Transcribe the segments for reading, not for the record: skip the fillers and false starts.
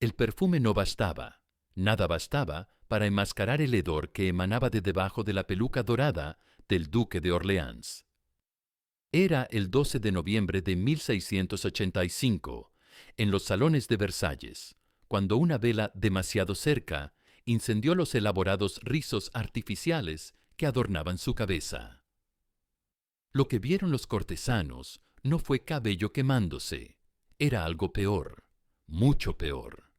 El perfume no bastaba, nada bastaba para enmascarar el hedor que emanaba de debajo de la peluca dorada del duque de Orleans. Era el 12 de noviembre de 1685, en los salones de Versalles, cuando una vela demasiado cerca incendió los elaborados rizos artificiales que adornaban su cabeza. Lo que vieron los cortesanos no fue cabello quemándose, era algo peor, mucho peor.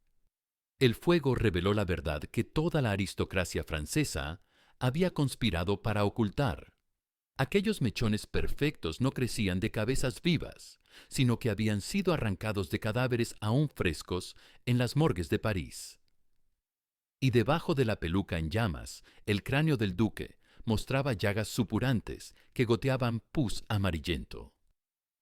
El fuego reveló la verdad que toda la aristocracia francesa había conspirado para ocultar. Aquellos mechones perfectos no crecían de cabezas vivas, sino que habían sido arrancados de cadáveres aún frescos en las morgues de París. Y debajo de la peluca en llamas, el cráneo del duque mostraba llagas supurantes que goteaban pus amarillento.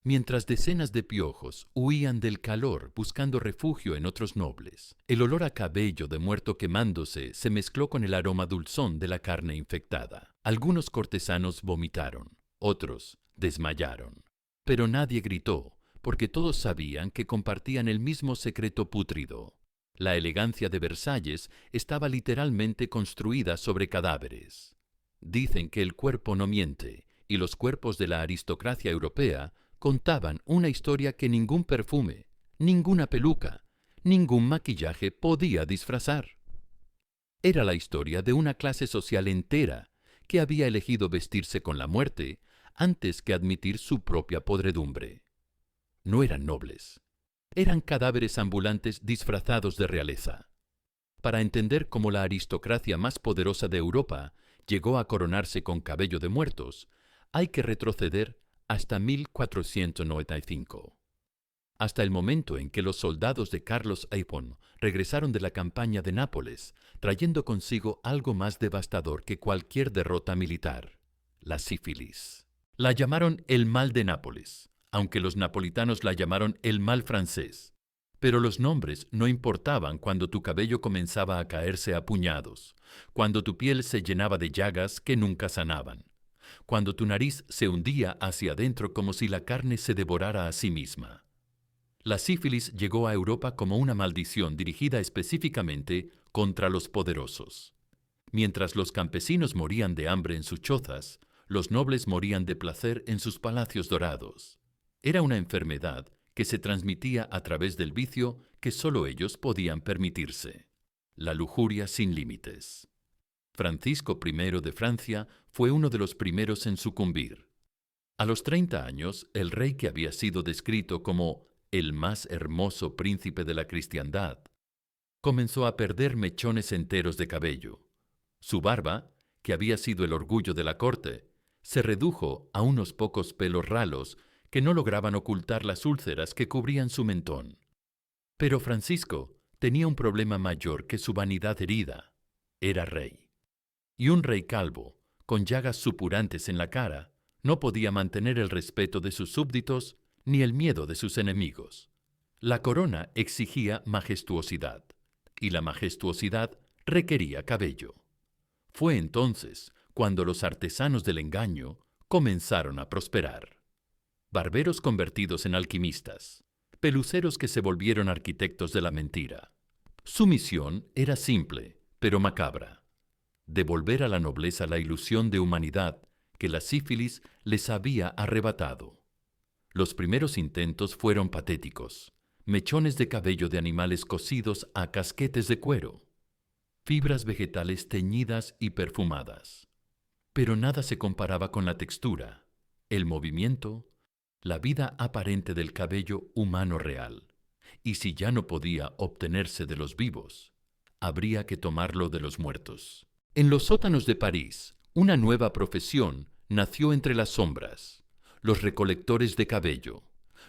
Mientras decenas de piojos huían del calor buscando refugio en otros nobles, el olor a cabello de muerto quemándose se mezcló con el aroma dulzón de la carne infectada. Algunos cortesanos vomitaron, otros desmayaron. Pero nadie gritó, porque todos sabían que compartían el mismo secreto pútrido. La elegancia de Versalles estaba literalmente construida sobre cadáveres. Dicen que el cuerpo no miente, y los cuerpos de la aristocracia europea contaban una historia que ningún perfume, ninguna peluca, ningún maquillaje podía disfrazar. Era la historia de una clase social entera que había elegido vestirse con la muerte antes que admitir su propia podredumbre. No eran nobles. Eran cadáveres ambulantes disfrazados de realeza. Para entender cómo la aristocracia más poderosa de Europa llegó a coronarse con cabello de muertos, hay que retroceder hasta 1495. Hasta el momento en que los soldados de Carlos Epon regresaron de la campaña de Nápoles, trayendo consigo algo más devastador que cualquier derrota militar: la sífilis. La llamaron el mal de Nápoles, aunque los napolitanos la llamaron el mal francés. Pero los nombres no importaban cuando tu cabello comenzaba a caerse a puñados, cuando tu piel se llenaba de llagas que nunca sanaban, cuando tu nariz se hundía hacia adentro como si la carne se devorara a sí misma. La sífilis llegó a Europa como una maldición dirigida específicamente contra los poderosos. Mientras los campesinos morían de hambre en sus chozas, los nobles morían de placer en sus palacios dorados. Era una enfermedad que se transmitía a través del vicio que solo ellos podían permitirse: la lujuria sin límites. Francisco I de Francia fue uno de los primeros en sucumbir. A los 30 años, el rey, que había sido descrito como el más hermoso príncipe de la cristiandad, comenzó a perder mechones enteros de cabello. Su barba, que había sido el orgullo de la corte, se redujo a unos pocos pelos ralos que no lograban ocultar las úlceras que cubrían su mentón. Pero Francisco tenía un problema mayor que su vanidad herida: era rey. Y un rey calvo, con llagas supurantes en la cara, no podía mantener el respeto de sus súbditos ni el miedo de sus enemigos. La corona exigía majestuosidad, y la majestuosidad requería cabello. Fue entonces cuando los artesanos del engaño comenzaron a prosperar. Barberos convertidos en alquimistas, peluceros que se volvieron arquitectos de la mentira. Su misión era simple, pero macabra: devolver a la nobleza la ilusión de humanidad que la sífilis les había arrebatado. Los primeros intentos fueron patéticos: mechones de cabello de animales cosidos a casquetes de cuero, fibras vegetales teñidas y perfumadas. Pero nada se comparaba con la textura, el movimiento, la vida aparente del cabello humano real. Y si ya no podía obtenerse de los vivos, habría que tomarlo de los muertos. En los sótanos de París, una nueva profesión nació entre las sombras: los recolectores de cabello.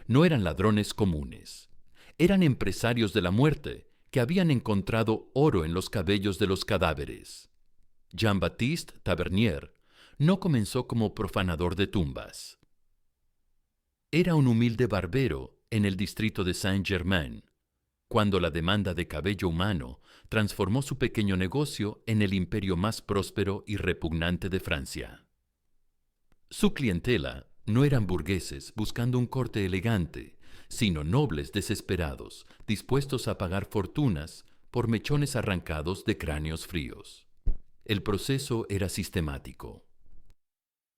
No eran ladrones comunes. Eran empresarios de la muerte que habían encontrado oro en los cabellos de los cadáveres. Jean-Baptiste Tavernier no comenzó como profanador de tumbas. Era un humilde barbero en el distrito de Saint-Germain, cuando la demanda de cabello humano transformó su pequeño negocio en el imperio más próspero y repugnante de Francia. Su clientela no eran burgueses buscando un corte elegante, sino nobles desesperados, dispuestos a pagar fortunas por mechones arrancados de cráneos fríos. El proceso era sistemático.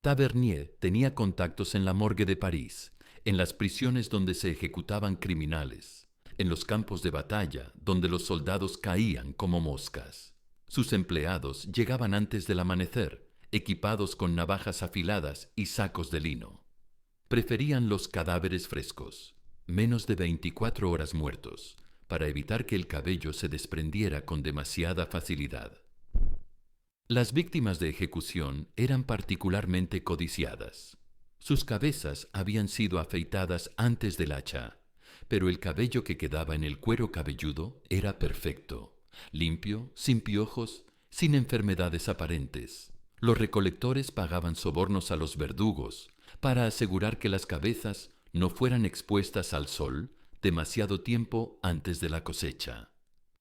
Tavernier tenía contactos en la morgue de París, en las prisiones donde se ejecutaban criminales, en los campos de batalla donde los soldados caían como moscas. Sus empleados llegaban antes del amanecer, equipados con navajas afiladas y sacos de lino. Preferían los cadáveres frescos, menos de 24 horas muertos, para evitar que el cabello se desprendiera con demasiada facilidad. Las víctimas de ejecución eran particularmente codiciadas. Sus cabezas habían sido afeitadas antes del hacha, pero el cabello que quedaba en el cuero cabelludo era perfecto, limpio, sin piojos, sin enfermedades aparentes. Los recolectores pagaban sobornos a los verdugos para asegurar que las cabezas no fueran expuestas al sol demasiado tiempo antes de la cosecha.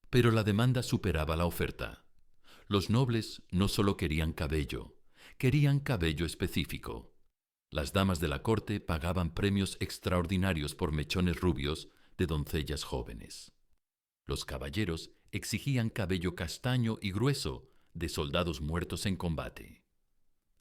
Pero la demanda superaba la oferta. Los nobles no solo querían cabello específico. Las damas de la corte pagaban premios extraordinarios por mechones rubios de doncellas jóvenes. Los caballeros exigían cabello castaño y grueso de soldados muertos en combate.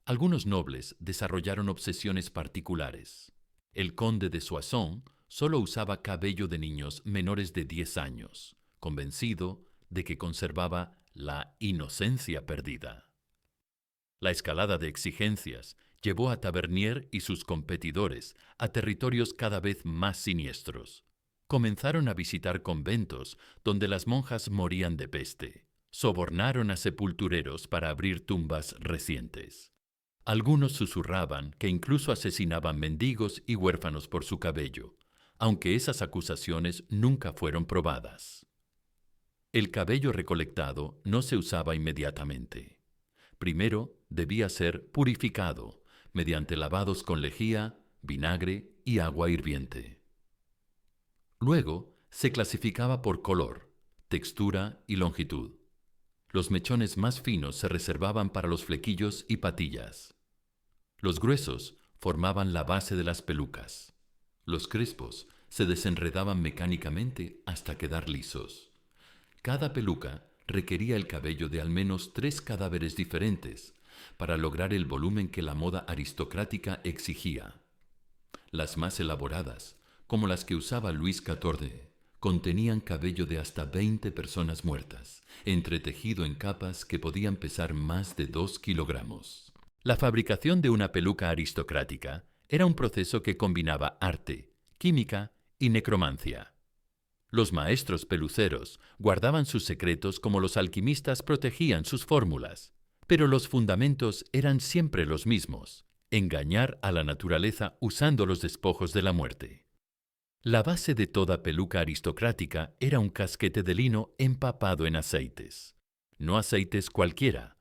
Algunos nobles desarrollaron obsesiones particulares. El conde de Soissons solo usaba cabello de niños menores de 10 años, convencido de que conservaba la inocencia perdida. La escalada de exigencias llevó a Tavernier y sus competidores a territorios cada vez más siniestros. Comenzaron a visitar conventos donde las monjas morían de peste. Sobornaron a sepultureros para abrir tumbas recientes. Algunos susurraban que incluso asesinaban mendigos y huérfanos por su cabello, aunque esas acusaciones nunca fueron probadas. El cabello recolectado no se usaba inmediatamente. Primero debía ser purificado mediante lavados con lejía, vinagre y agua hirviente. Luego se clasificaba por color, textura y longitud. Los mechones más finos se reservaban para los flequillos y patillas. Los gruesos formaban la base de las pelucas. Los crespos se desenredaban mecánicamente hasta quedar lisos. Cada peluca requería el cabello de al menos 3 cadáveres diferentes para lograr el volumen que la moda aristocrática exigía. Las más elaboradas, como las que usaba Luis XIV, contenían cabello de hasta 20 personas muertas, entretejido en capas que podían pesar más de 2 kilogramos. La fabricación de una peluca aristocrática era un proceso que combinaba arte, química y necromancia. Los maestros peluceros guardaban sus secretos como los alquimistas protegían sus fórmulas, pero los fundamentos eran siempre los mismos: engañar a la naturaleza usando los despojos de la muerte. La base de toda peluca aristocrática era un casquete de lino empapado en aceites. No aceites cualquiera,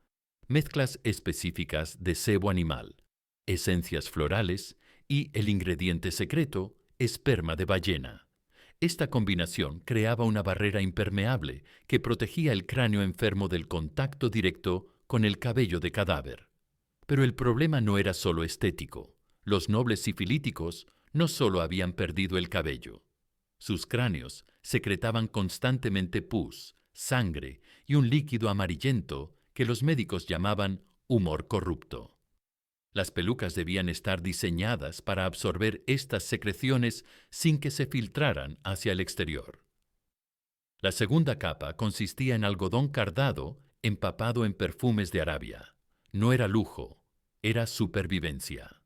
mezclas específicas de sebo animal, esencias florales y el ingrediente secreto, esperma de ballena. Esta combinación creaba una barrera impermeable que protegía el cráneo enfermo del contacto directo con el cabello de cadáver. Pero el problema no era solo estético. Los nobles sifilíticos no solo habían perdido el cabello. Sus cráneos secretaban constantemente pus, sangre y un líquido amarillento que los médicos llamaban humor corrupto. Las pelucas debían estar diseñadas para absorber estas secreciones sin que se filtraran hacia el exterior. La segunda capa consistía en algodón cardado empapado en perfumes de Arabia. No era lujo, era supervivencia.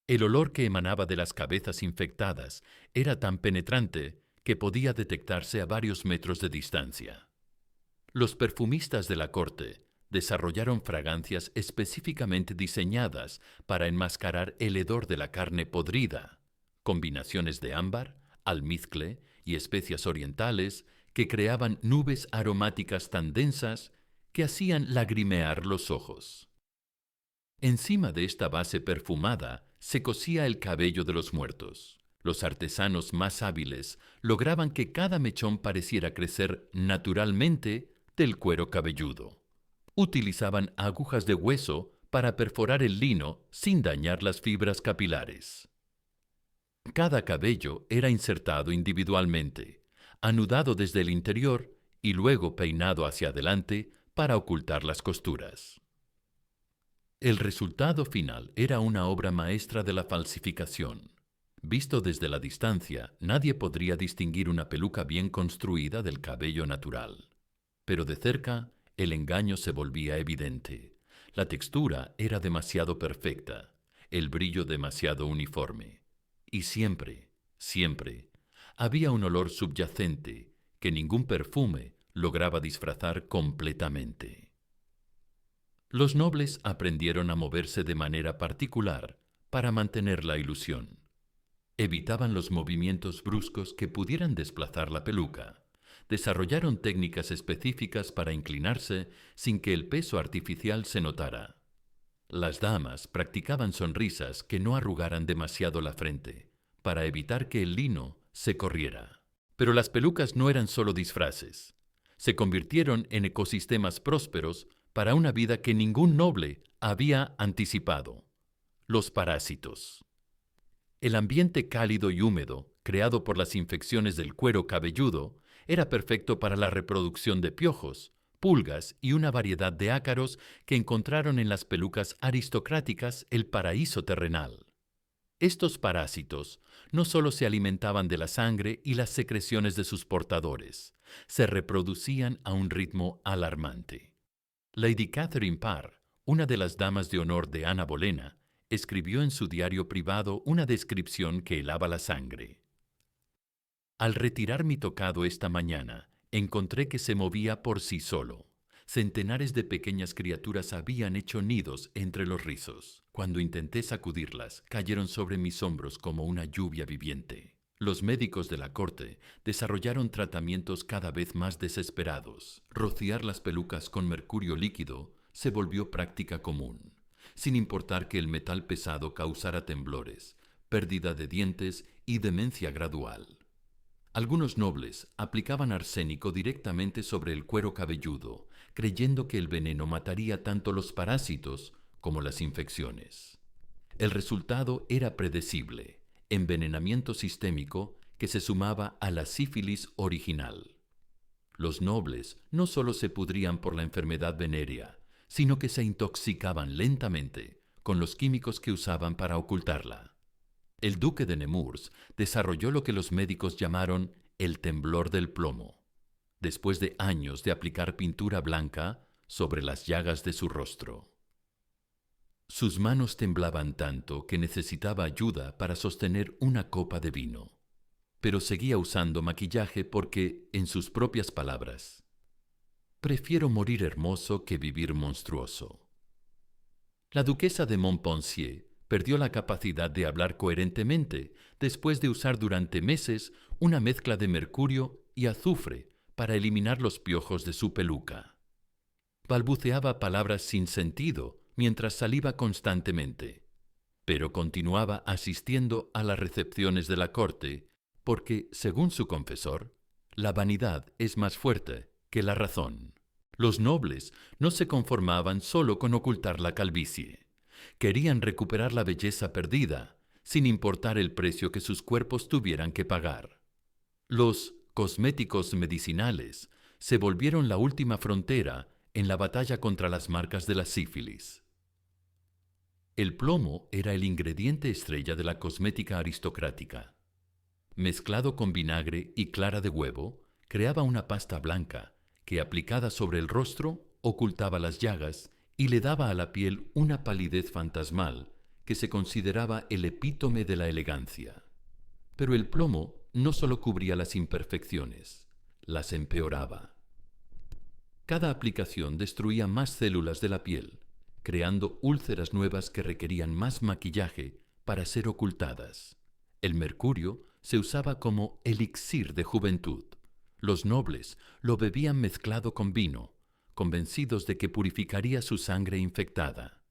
El olor que emanaba de las cabezas infectadas era tan penetrante que podía detectarse a varios metros de distancia. Los perfumistas de la corte desarrollaron fragancias específicamente diseñadas para enmascarar el hedor de la carne podrida, combinaciones de ámbar, almizcle y especias orientales que creaban nubes aromáticas tan densas que hacían lagrimear los ojos. Encima de esta base perfumada se cosía el cabello de los muertos. Los artesanos más hábiles lograban que cada mechón pareciera crecer naturalmente del cuero cabelludo. Utilizaban agujas de hueso para perforar el lino sin dañar las fibras capilares. Cada cabello era insertado individualmente, anudado desde el interior y luego peinado hacia adelante para ocultar las costuras. El resultado final era una obra maestra de la falsificación. Visto desde la distancia, nadie podría distinguir una peluca bien construida del cabello natural. Pero de cerca, el engaño se volvía evidente. La textura era demasiado perfecta, el brillo demasiado uniforme. Y siempre, siempre, había un olor subyacente que ningún perfume lograba disfrazar completamente. Los nobles aprendieron a moverse de manera particular para mantener la ilusión. Evitaban los movimientos bruscos que pudieran desplazar la peluca. Desarrollaron técnicas específicas para inclinarse sin que el peso artificial se notara. Las damas practicaban sonrisas que no arrugaran demasiado la frente, para evitar que el lino se corriera. Pero las pelucas no eran solo disfraces. Se convirtieron en ecosistemas prósperos para una vida que ningún noble había anticipado: los parásitos. El ambiente cálido y húmedo, creado por las infecciones del cuero cabelludo, era perfecto para la reproducción de piojos, pulgas y una variedad de ácaros que encontraron en las pelucas aristocráticas el paraíso terrenal. Estos parásitos no solo se alimentaban de la sangre y las secreciones de sus portadores, se reproducían a un ritmo alarmante. Lady Catherine Parr, una de las damas de honor de Ana Bolena, escribió en su diario privado una descripción que helaba la sangre. Al retirar mi tocado esta mañana, encontré que se movía por sí solo. Centenares de pequeñas criaturas habían hecho nidos entre los rizos. Cuando intenté sacudirlas, cayeron sobre mis hombros como una lluvia viviente. Los médicos de la corte desarrollaron tratamientos cada vez más desesperados. Rociar las pelucas con mercurio líquido se volvió práctica común, sin importar que el metal pesado causara temblores, pérdida de dientes y demencia gradual. Algunos nobles aplicaban arsénico directamente sobre el cuero cabelludo, creyendo que el veneno mataría tanto los parásitos como las infecciones. El resultado era predecible: envenenamiento sistémico que se sumaba a la sífilis original. Los nobles no solo se pudrían por la enfermedad venérea, sino que se intoxicaban lentamente con los químicos que usaban para ocultarla. El duque de Nemours desarrolló lo que los médicos llamaron el temblor del plomo, después de años de aplicar pintura blanca sobre las llagas de su rostro. Sus manos temblaban tanto que necesitaba ayuda para sostener una copa de vino, pero seguía usando maquillaje porque, en sus propias palabras, «Prefiero morir hermoso que vivir monstruoso». La duquesa de Montpensier perdió la capacidad de hablar coherentemente después de usar durante meses una mezcla de mercurio y azufre para eliminar los piojos de su peluca. Balbuceaba palabras sin sentido mientras saliva constantemente, pero continuaba asistiendo a las recepciones de la corte porque, según su confesor, la vanidad es más fuerte que la razón. Los nobles no se conformaban solo con ocultar la calvicie. Querían recuperar la belleza perdida, sin importar el precio que sus cuerpos tuvieran que pagar. Los cosméticos medicinales se volvieron la última frontera en la batalla contra las marcas de la sífilis. El plomo era el ingrediente estrella de la cosmética aristocrática. Mezclado con vinagre y clara de huevo, creaba una pasta blanca que, aplicada sobre el rostro, ocultaba las llagas y le daba a la piel una palidez fantasmal que se consideraba el epítome de la elegancia. Pero el plomo no solo cubría las imperfecciones, las empeoraba. Cada aplicación destruía más células de la piel, creando úlceras nuevas que requerían más maquillaje para ser ocultadas. El mercurio se usaba como elixir de juventud. Los nobles lo bebían mezclado con vino, convencidos de que purificaría su sangre infectada.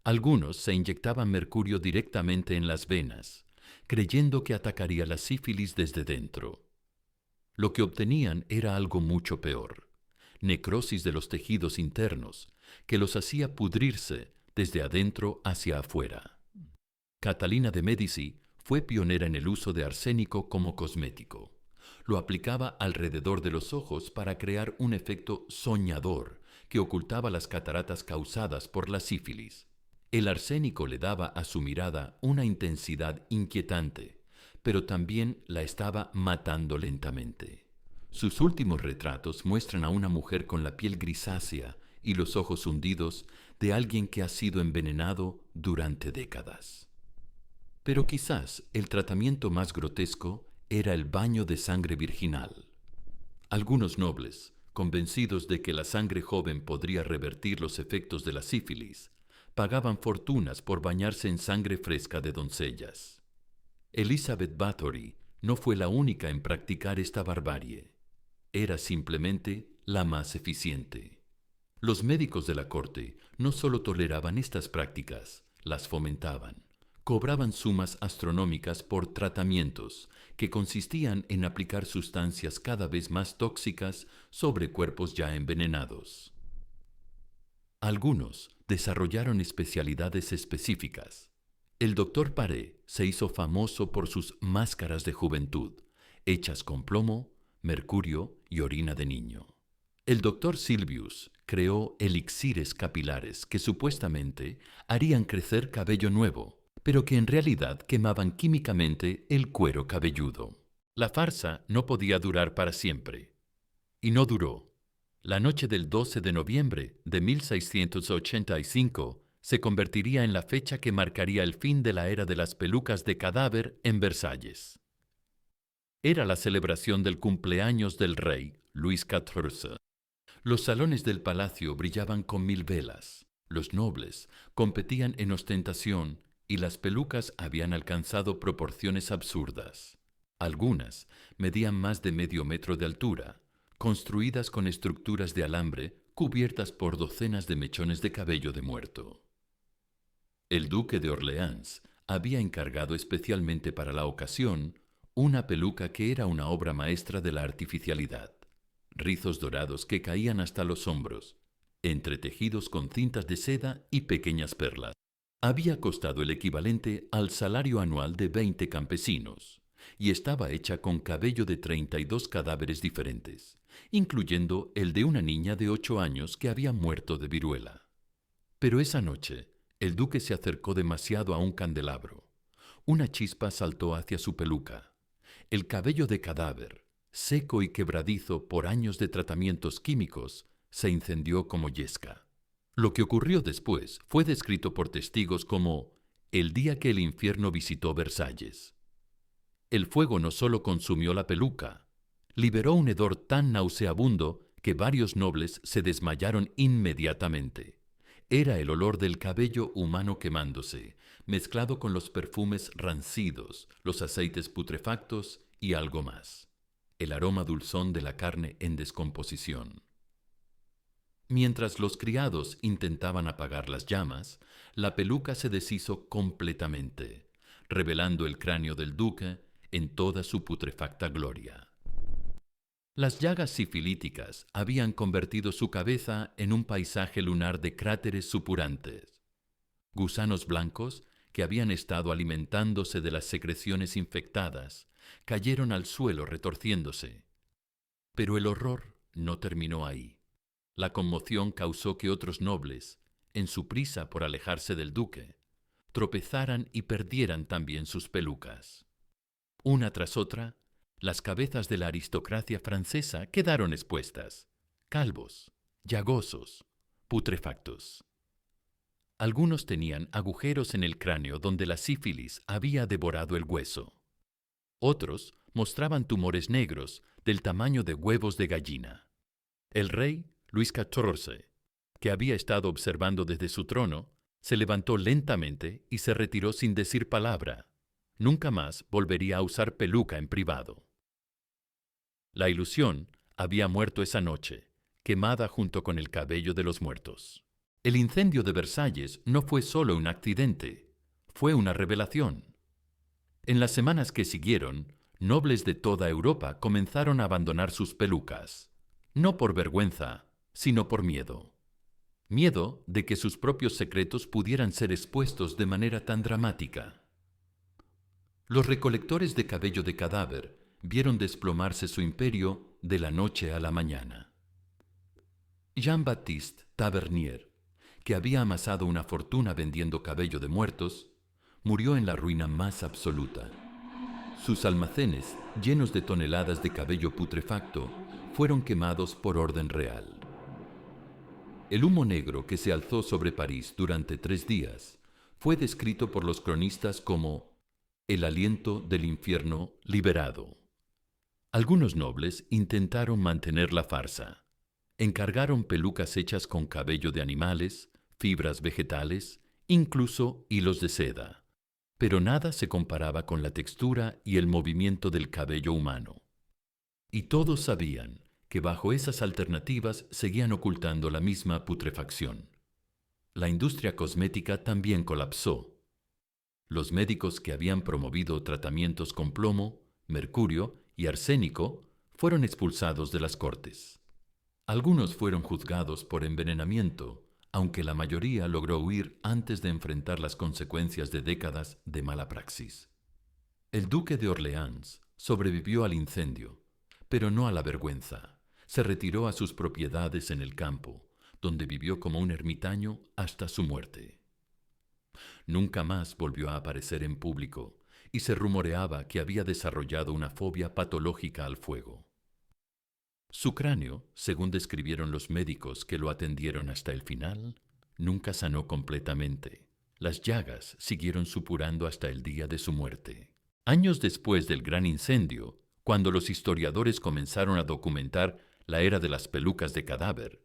Algunos se inyectaban mercurio directamente en las venas, creyendo que atacaría la sífilis desde dentro. Lo que obtenían era algo mucho peor: necrosis de los tejidos internos, que los hacía pudrirse desde adentro hacia afuera. Catalina de Médici fue pionera en el uso de arsénico como cosmético. Lo aplicaba alrededor de los ojos para crear un efecto soñador que ocultaba las cataratas causadas por la sífilis. El arsénico le daba a su mirada una intensidad inquietante, pero también la estaba matando lentamente. Sus últimos retratos muestran a una mujer con la piel grisácea y los ojos hundidos de alguien que ha sido envenenado durante décadas. Pero quizás el tratamiento más grotesco era el baño de sangre virginal. Algunos nobles, convencidos de que la sangre joven podría revertir los efectos de la sífilis, pagaban fortunas por bañarse en sangre fresca de doncellas. Elizabeth Bathory no fue la única en practicar esta barbarie. Era simplemente la más eficiente. Los médicos de la corte no solo toleraban estas prácticas, las fomentaban. Cobraban sumas astronómicas por tratamientos que consistían en aplicar sustancias cada vez más tóxicas sobre cuerpos ya envenenados. Algunos desarrollaron especialidades específicas. El doctor Paré se hizo famoso por sus máscaras de juventud, hechas con plomo, mercurio y orina de niño. El doctor Silvius creó elixires capilares que supuestamente harían crecer cabello nuevo, pero que en realidad quemaban químicamente el cuero cabelludo. La farsa no podía durar para siempre. Y no duró. La noche del 12 de noviembre de 1685 se convertiría en la fecha que marcaría el fin de la era de las pelucas de cadáver en Versalles. Era la celebración del cumpleaños del rey, Luis XIV. Los salones del palacio brillaban con 1000 velas. Los nobles competían en ostentación y las pelucas habían alcanzado proporciones absurdas. Algunas medían más de medio metro de altura, construidas con estructuras de alambre cubiertas por docenas de mechones de cabello de muerto. El duque de Orleans había encargado especialmente para la ocasión una peluca que era una obra maestra de la artificialidad. Rizos dorados que caían hasta los hombros, entretejidos con cintas de seda y pequeñas perlas. Había costado el equivalente al salario anual de 20 campesinos y estaba hecha con cabello de 32 cadáveres diferentes, incluyendo el de una niña de 8 años que había muerto de viruela. Pero esa noche, el duque se acercó demasiado a un candelabro. Una chispa saltó hacia su peluca. El cabello de cadáver, seco y quebradizo por años de tratamientos químicos, se incendió como yesca. Lo que ocurrió después fue descrito por testigos como el día que el infierno visitó Versalles. El fuego no solo consumió la peluca, liberó un hedor tan nauseabundo que varios nobles se desmayaron inmediatamente. Era el olor del cabello humano quemándose, mezclado con los perfumes rancidos, los aceites putrefactos y algo más. El aroma dulzón de la carne en descomposición. Mientras los criados intentaban apagar las llamas, la peluca se deshizo completamente, revelando el cráneo del duque en toda su putrefacta gloria. Las llagas sifilíticas habían convertido su cabeza en un paisaje lunar de cráteres supurantes. Gusanos blancos, que habían estado alimentándose de las secreciones infectadas, cayeron al suelo retorciéndose. Pero el horror no terminó ahí. La conmoción causó que otros nobles, en su prisa por alejarse del duque, tropezaran y perdieran también sus pelucas. Una tras otra, las cabezas de la aristocracia francesa quedaron expuestas, calvos, llagosos, putrefactos. Algunos tenían agujeros en el cráneo donde la sífilis había devorado el hueso. Otros mostraban tumores negros del tamaño de huevos de gallina. El rey, Luis XIV, que había estado observando desde su trono, se levantó lentamente y se retiró sin decir palabra. Nunca más volvería a usar peluca en privado. La ilusión había muerto esa noche, quemada junto con el cabello de los muertos. El incendio de Versalles no fue solo un accidente, fue una revelación. En las semanas que siguieron, nobles de toda Europa comenzaron a abandonar sus pelucas, no por vergüenza, sino por miedo. Miedo de que sus propios secretos pudieran ser expuestos de manera tan dramática. Los recolectores de cabello de cadáver vieron desplomarse su imperio de la noche a la mañana. Jean-Baptiste Tavernier, que había amasado una fortuna vendiendo cabello de muertos, murió en la ruina más absoluta. Sus almacenes, llenos de toneladas de cabello putrefacto, fueron quemados por orden real. El humo negro que se alzó sobre París durante 3 días fue descrito por los cronistas como el aliento del infierno liberado. Algunos nobles intentaron mantener la farsa. Encargaron pelucas hechas con cabello de animales, fibras vegetales, incluso hilos de seda. Pero nada se comparaba con la textura y el movimiento del cabello humano. Y todos sabían que bajo esas alternativas seguían ocultando la misma putrefacción. La industria cosmética también colapsó. Los médicos que habían promovido tratamientos con plomo, mercurio y arsénico fueron expulsados de las cortes. Algunos fueron juzgados por envenenamiento, aunque la mayoría logró huir antes de enfrentar las consecuencias de décadas de mala praxis. El duque de Orleans sobrevivió al incendio, pero no a la vergüenza. Se retiró a sus propiedades en el campo, donde vivió como un ermitaño hasta su muerte. Nunca más volvió a aparecer en público y se rumoreaba que había desarrollado una fobia patológica al fuego. Su cráneo, según describieron los médicos que lo atendieron hasta el final, nunca sanó completamente. Las llagas siguieron supurando hasta el día de su muerte. Años después del gran incendio, cuando los historiadores comenzaron a documentar la era de las pelucas de cadáver,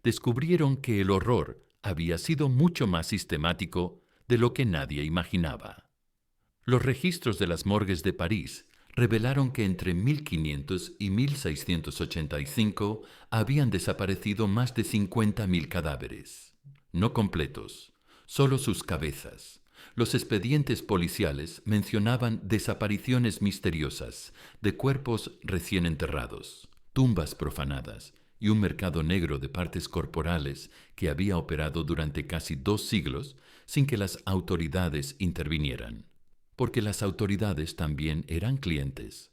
descubrieron que el horror había sido mucho más sistemático de lo que nadie imaginaba. Los registros de las morgues de París revelaron que entre 1500 y 1685 habían desaparecido más de 50.000 cadáveres, no completos, solo sus cabezas. Los expedientes policiales mencionaban desapariciones misteriosas de cuerpos recién enterrados, tumbas profanadas y un mercado negro de partes corporales que había operado durante casi 2 siglos sin que las autoridades intervinieran. Porque las autoridades también eran clientes.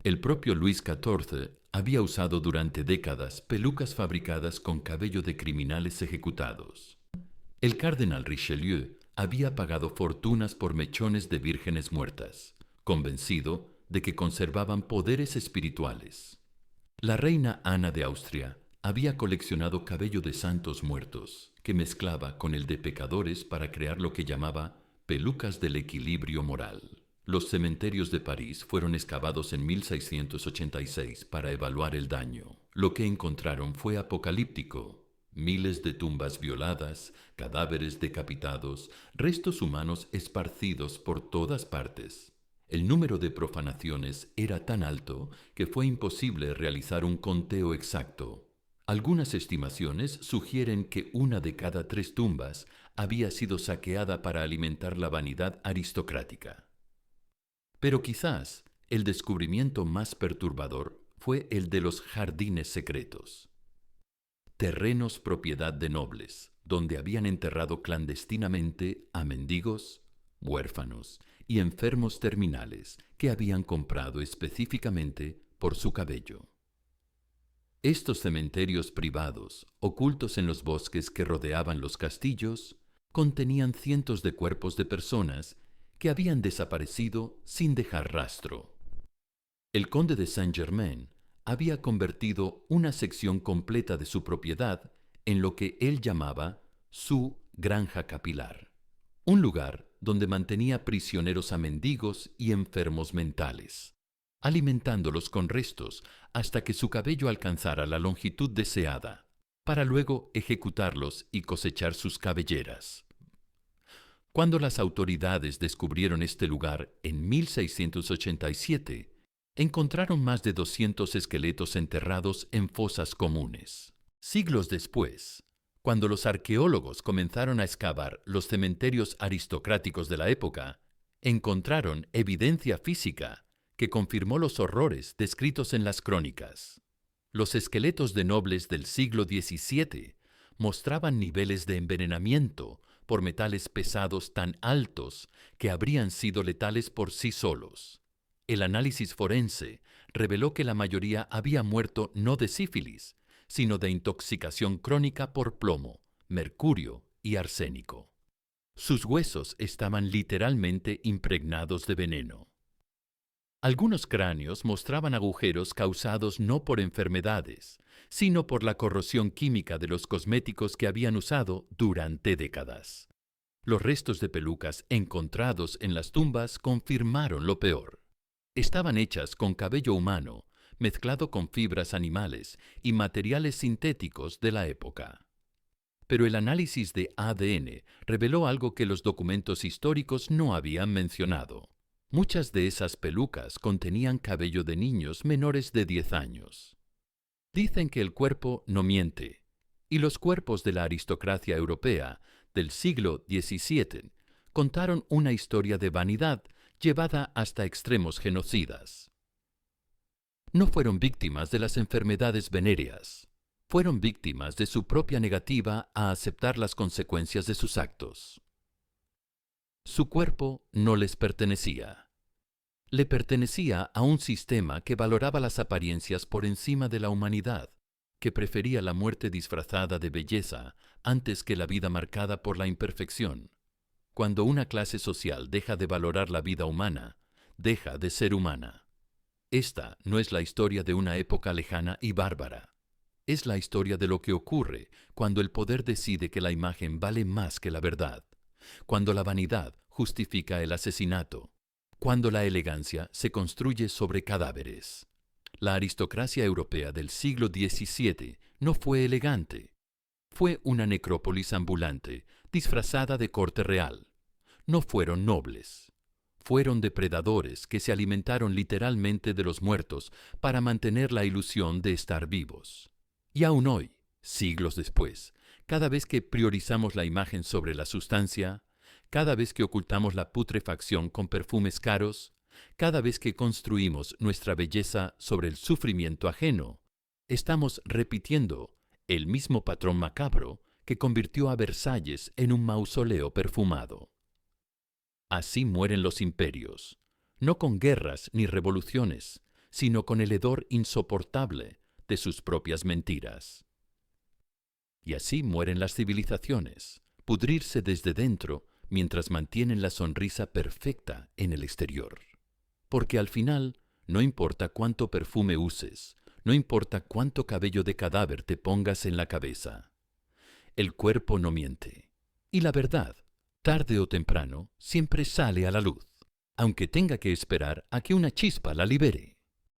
El propio Luis XIV había usado durante décadas pelucas fabricadas con cabello de criminales ejecutados. El cardenal Richelieu había pagado fortunas por mechones de vírgenes muertas, convencido de que conservaban poderes espirituales. La reina Ana de Austria había coleccionado cabello de santos muertos, que mezclaba con el de pecadores para crear lo que llamaba pelucas del equilibrio moral. Los cementerios de París fueron excavados en 1686 para evaluar el daño. Lo que encontraron fue apocalíptico. Miles de tumbas violadas, cadáveres decapitados, restos humanos esparcidos por todas partes. El número de profanaciones era tan alto que fue imposible realizar un conteo exacto. Algunas estimaciones sugieren que 1 de cada 3 tumbas había sido saqueada para alimentar la vanidad aristocrática. Pero quizás el descubrimiento más perturbador fue el de los jardines secretos. Terrenos propiedad de nobles, donde habían enterrado clandestinamente a mendigos, huérfanos y enfermos terminales que habían comprado específicamente por su cabello. Estos cementerios privados, ocultos en los bosques que rodeaban los castillos, contenían cientos de cuerpos de personas que habían desaparecido sin dejar rastro. El conde de Saint-Germain había convertido una sección completa de su propiedad en lo que él llamaba su granja capilar, un lugar donde mantenía prisioneros a mendigos y enfermos mentales, alimentándolos con restos hasta que su cabello alcanzara la longitud deseada, para luego ejecutarlos y cosechar sus cabelleras. Cuando las autoridades descubrieron este lugar en 1687, encontraron más de 200 esqueletos enterrados en fosas comunes. Siglos después, cuando los arqueólogos comenzaron a excavar los cementerios aristocráticos de la época, encontraron evidencia física que confirmó los horrores descritos en las crónicas. Los esqueletos de nobles del siglo XVII mostraban niveles de envenenamiento por metales pesados tan altos que habrían sido letales por sí solos. El análisis forense reveló que la mayoría había muerto no de sífilis, sino de intoxicación crónica por plomo, mercurio y arsénico. Sus huesos estaban literalmente impregnados de veneno. Algunos cráneos mostraban agujeros causados no por enfermedades, sino por la corrosión química de los cosméticos que habían usado durante décadas. Los restos de pelucas encontrados en las tumbas confirmaron lo peor. Estaban hechas con cabello humano, mezclado con fibras animales y materiales sintéticos de la época. Pero el análisis de ADN reveló algo que los documentos históricos no habían mencionado. Muchas de esas pelucas contenían cabello de niños menores de 10 años. Dicen que el cuerpo no miente, y los cuerpos de la aristocracia europea del siglo XVII contaron una historia de vanidad llevada hasta extremos genocidas. No fueron víctimas de las enfermedades venéreas, fueron víctimas de su propia negativa a aceptar las consecuencias de sus actos. Su cuerpo no les pertenecía. Le pertenecía a un sistema que valoraba las apariencias por encima de la humanidad, que prefería la muerte disfrazada de belleza antes que la vida marcada por la imperfección. Cuando una clase social deja de valorar la vida humana, deja de ser humana. Esta no es la historia de una época lejana y bárbara. Es la historia de lo que ocurre cuando el poder decide que la imagen vale más que la verdad, cuando la vanidad justifica el asesinato, cuando la elegancia se construye sobre cadáveres. La aristocracia europea del siglo XVII no fue elegante. Fue una necrópolis ambulante, disfrazada de corte real. No fueron nobles. Fueron depredadores que se alimentaron literalmente de los muertos para mantener la ilusión de estar vivos. Y aún hoy, siglos después, cada vez que priorizamos la imagen sobre la sustancia, cada vez que ocultamos la putrefacción con perfumes caros, cada vez que construimos nuestra belleza sobre el sufrimiento ajeno, estamos repitiendo el mismo patrón macabro que convirtió a Versalles en un mausoleo perfumado. Así mueren los imperios, no con guerras ni revoluciones, sino con el hedor insoportable de sus propias mentiras. Y así mueren las civilizaciones, pudrirse desde dentro mientras mantienen la sonrisa perfecta en el exterior. Porque al final, no importa cuánto perfume uses, no importa cuánto cabello de cadáver te pongas en la cabeza. El cuerpo no miente. Y la verdad, tarde o temprano, siempre sale a la luz, aunque tenga que esperar a que una chispa la libere.